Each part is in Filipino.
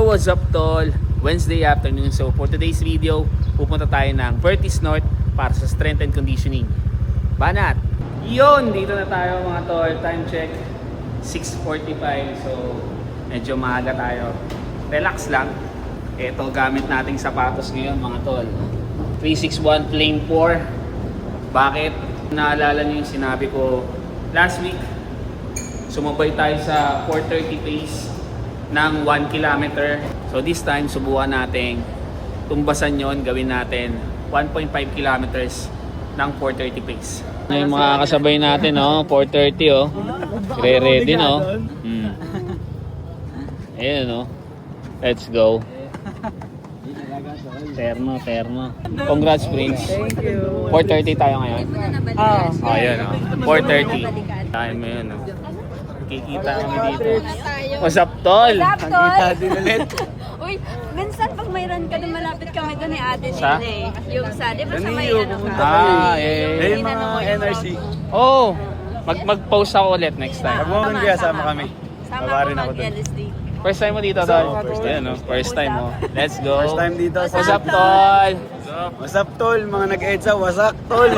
what's up tol? Wednesday afternoon. So for today's video, pupunta tayo ng Vertis North para sa strength and conditioning. Banat! Yun! Dito na tayo mga tol. Time check 6:45. So medyo maaga tayo. Relax lang. Ito gamit nating sapatos ngayon mga tol. 361 Flame 4. Bakit? Naalala niyo yung sinabi ko last week. Sumabay tayo sa 4:30 pace ng 1 kilometer. So this time, subukan natin tumbasan yon, gawin natin 1.5 kilometers ng 4:30 pace. Yung mga kasabay natin, no? 4:30, oh. Re-ready, no? Ayan, no? Let's go. Termo. Congrats, Prince. Thank you. 4:30 tayo ngayon. Ayan, no? 4:30. Time mo yun, no? Kikita kami dito. What's up, tol? What's up, tol? Kita din ulit. Uy, minsan pag may run ka doon, malapit kami doon ni ate Sa? din eh. Yung sa, di ba sa may ano ka? Eh. Yung mga NRC. Oh, mag-post ako ulit next time. Pag mo kaya sama kami. Sama Baba ko rin ako doon. mag-LSD. First time mo dito, tol? Ayan, no? First time mo. Let's go. First time dito. What's up, tol? What's up, tol? Mga nag-EDSA, wasak, tol.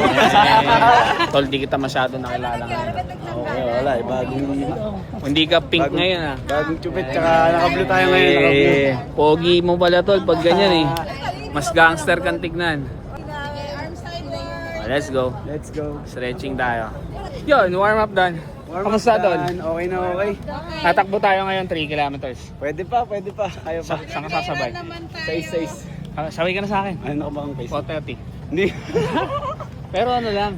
Tol, di kita masyado nakilala ngayon. Okay, wala eh. Hindi ka pink ngayon, ah. Bagong chupit, tsaka naka-blue tayo ngayon. Naka-blue. Eh, pogi mo pala, tol, pag ganyan, eh. Mas gangster kang tignan. Let's go. Let's go. Stretching tayo. Yun, warm up done. Kamusta, tol? Okay na okay. Tatakbo tayo ngayon 3 kilometers. Pwede pa. Kaya pa. Saan ka sasabay? 6. Sabay ka na sa akin. Ano ka bang pace? 4:30. Hindi. Pero ano lang,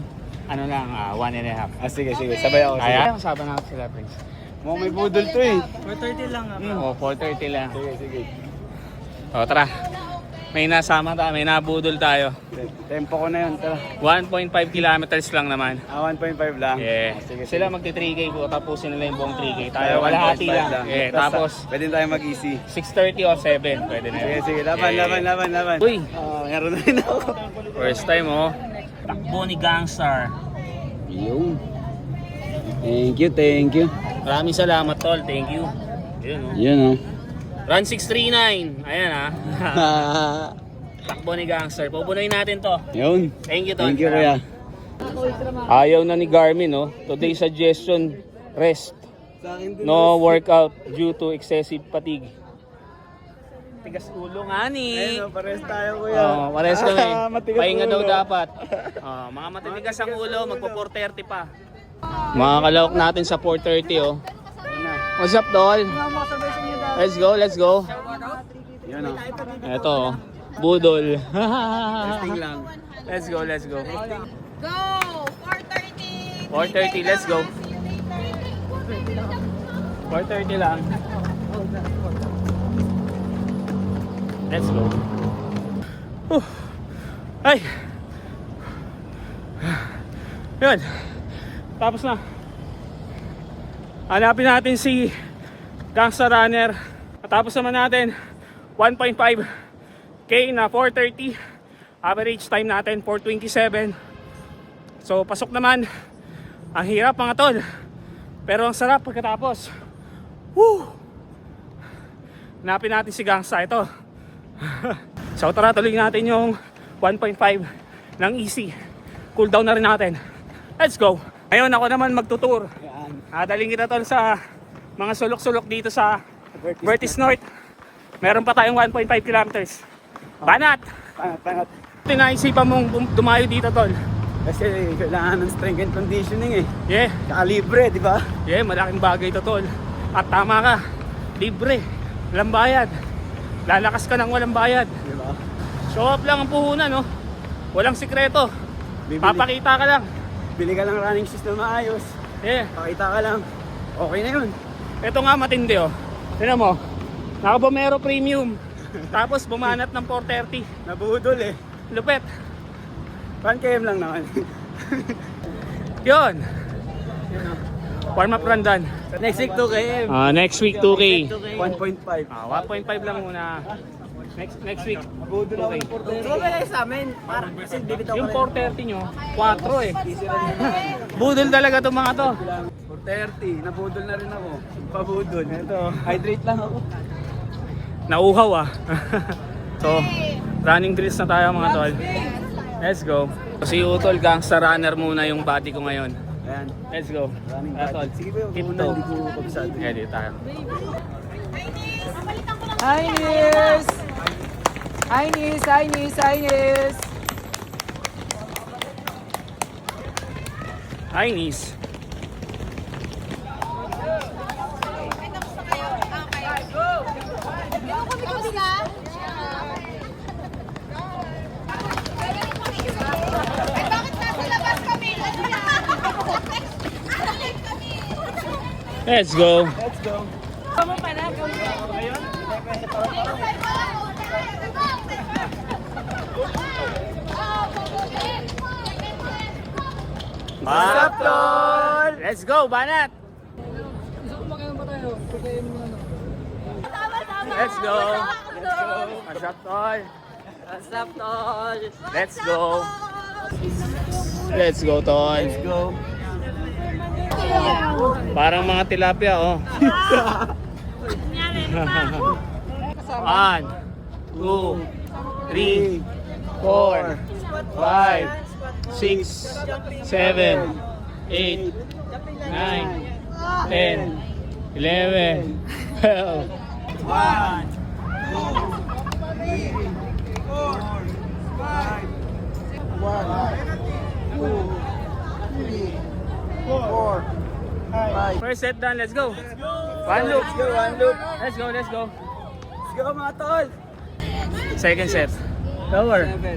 1.5. Sige. Sabay ako. Kaya, kasama natin sila, Prince. Mukhang may budol to eh. 4:30 lang ako. O, 4:30 lang. Sige. O, tara. May nasama tayo, may nabudol tayo. Tempo ko na yun. Tara. 1.5 kilometers lang naman. 1.5 lang. Yeah. Sige. Sila magti 3K po, tapusin nila yung buong 3K. Tayo, Tayo, kalahati 1.5 lang. Yeah, tapos, pwede tayo mag-easy. 6:30 o 7. Pwede na yun. Sige. Laban. Uy, Meron na rin ako. first time, oh. Takbo ni Gangstar. Yun. Thank you. Maraming salamat, tol. Thank you. Yun, oh. Yun oh. Run 639. Ayan, ah. Takbo ni Gangstar. Pupunuin natin to. Yun. Thank you, tol. Thank you, kuya. Ayaw na ni Garmin, no? Today's suggestion, rest. Sa akin din. No workout due to excessive fatigue. Tigas ulo nga ni. Ayun, pares tayo, kuya. Oh, pares kami. Matigas Pahinga daw ulo. dapat. Oh, mga matitigas ang ulo, magpo 4:30 pa. Mga kalawak natin sa 4:30, oh. What's up, tol? Let's go. Yun oh. Eto, oh. Budol. Testing lang. Let's go. Go! 4:30! 4:30, let's go. 4:30 lang. Let's go. Ay! Yun. Tapos na. Hanapin natin si Gangsta Runner. Natapos naman natin 1.5K na 4:30. Average time natin 4:27. So pasok naman. Ang hirap mga tol. Pero ang sarap pagkatapos. Woo! Hanapin natin si Gangsta ito. So tara, tuloy natin yung 1.5 ng easy. Cool down na rin natin. Let's go. Ngayon ako naman magtutur. Daling kita tol sa mga sulok-sulok dito sa Vertis North. Meron pa tayong 1.5 kilometers. Banat! Pangat. Tinaisipan mong dumayo dito tol. Kasi kailangan ng strength and conditioning eh. Yeah, Saka libre, di ba? yeah, malaking bagay ito tol. At tama ka, libre, walang bayad. Lalakas ka ng walang bayad. Di ba? Show up lang ang puhunan, no? Walang sikreto. Papakita ka lang. Bili ka lang running shoes na maayos. Yeah. Pakita ka lang. Okay na yun. Ito nga matindi, oh. Tignan mo. Naka-Bomero Premium. Tapos bumanat ng 4:30. Nabudol eh. Lupet. 1 km lang naman. Yun. Warm up run done. Next week 2 km. Next week 2K. 1.5. 1.5 lang muna. Next week. Nabudol ako ng 4.30. Sumabay sa amin. Para kasi bibitaw Yung 4:30 nyo, 4 eh. Budol talaga itong mga to. 4.30. Nabudol na rin ako. Pabudol. Ito. Hydrate lang ako. Nauhaw ah. So, running drills na tayo mga tol. Let's go. Si Utol, gangsta runner muna yung body ko ngayon. Ayan. Let's go. Running Ah, back. tol. Sige ba, Keep una, to. hindi ko kabisado. Ready tayo. Hi, Nis! Hi, Nis! Hi, Nis! Hi, Nis! Hi, Nis. Let's go. Let's go. What's up, tol? Let's go, banat. Let's go. What's up, tol? What's up, tol? Let's go. Let's go, tol. Let's go. Parang mga tilapia, oh. 1, 2, 3, 4, 5, 6, 7, 8, 9, 10, 11, 12. 1, 2, 3, 4, 5, 1, 2, 3, 4, 5. First set done, let's go. One loop. Let's go, one loop. Let's go, let's go. Let's go mga tol. Second set. Lower. 7.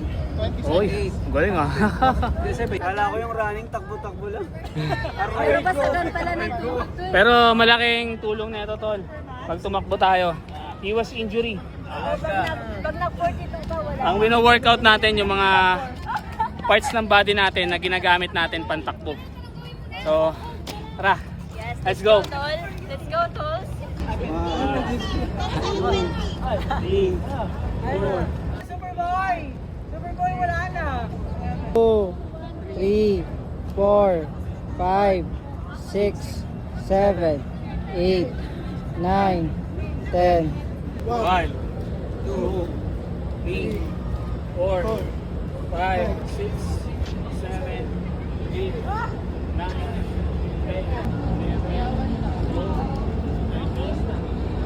Uy, galing ah. Kala ko yung running, takbo-takbo lang. Pero basagan pala ng tuhod to eh. Pero malaking tulong na ito, tol. Pag tumakbo tayo, iwas injury. Pag nag-42 ka, wala. Ang wino-workout natin yung mga parts ng body natin na ginagamit natin pantakbo. So, tara. Yes, Let's go. Tol. Let's go, Tol. 2, 3, 4, 5, 6, 7, 8, 9, 10. 1, 2, 3, 4, 5, 6, 7, 8, 9, 10,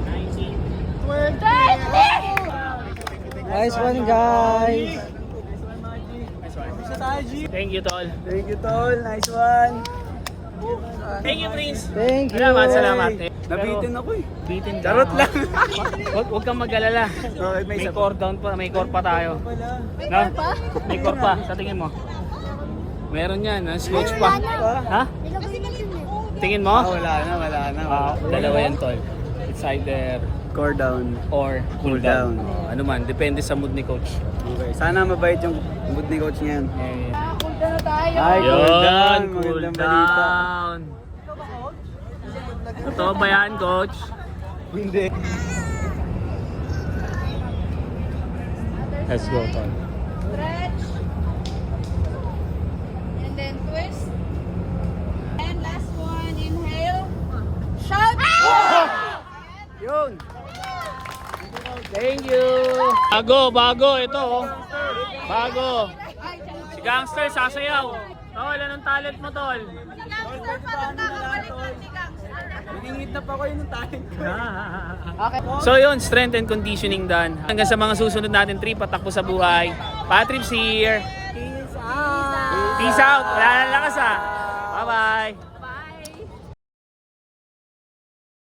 19. Nice one, guys! Thank you, tol. Thank you, tol. Nice one. Thank you, Prince. Thank you! Salamat, salamat. Nabitin ako eh. Bitin ka. Charot lang. Huwag kang mag-alala. Okay, May isa core down pa, may core pa tayo. No? May core pa, sa tingin mo. Meron yan, coach pa. Ha? Tingin mo? Wala na, wala na. Dalawa yan, tol. It's either Core down. or cool Cool down. down. Ano man, depende sa mood ni coach. Okay. Sana mabait yung mood ni coach ngayon. Eh, Ay, cool down. Yun, cool Magandang balita. down. Totoo ba yan, coach? Hindi. Let's go, tol. Stretch. And then twist. And last one, inhale. Shout! Yun. Thank you. Bago ito oh. Bago. Si Gangster sasayaw. Tol, anong talent mo, tol? Maningit na pa ko yun ng talent ko. So yun, strength and conditioning done. Hanggang sa mga susunod natin trip, patakbo sa buhay. Patrips here. Peace out. Peace out. Wala na lakas ah. Bye-bye.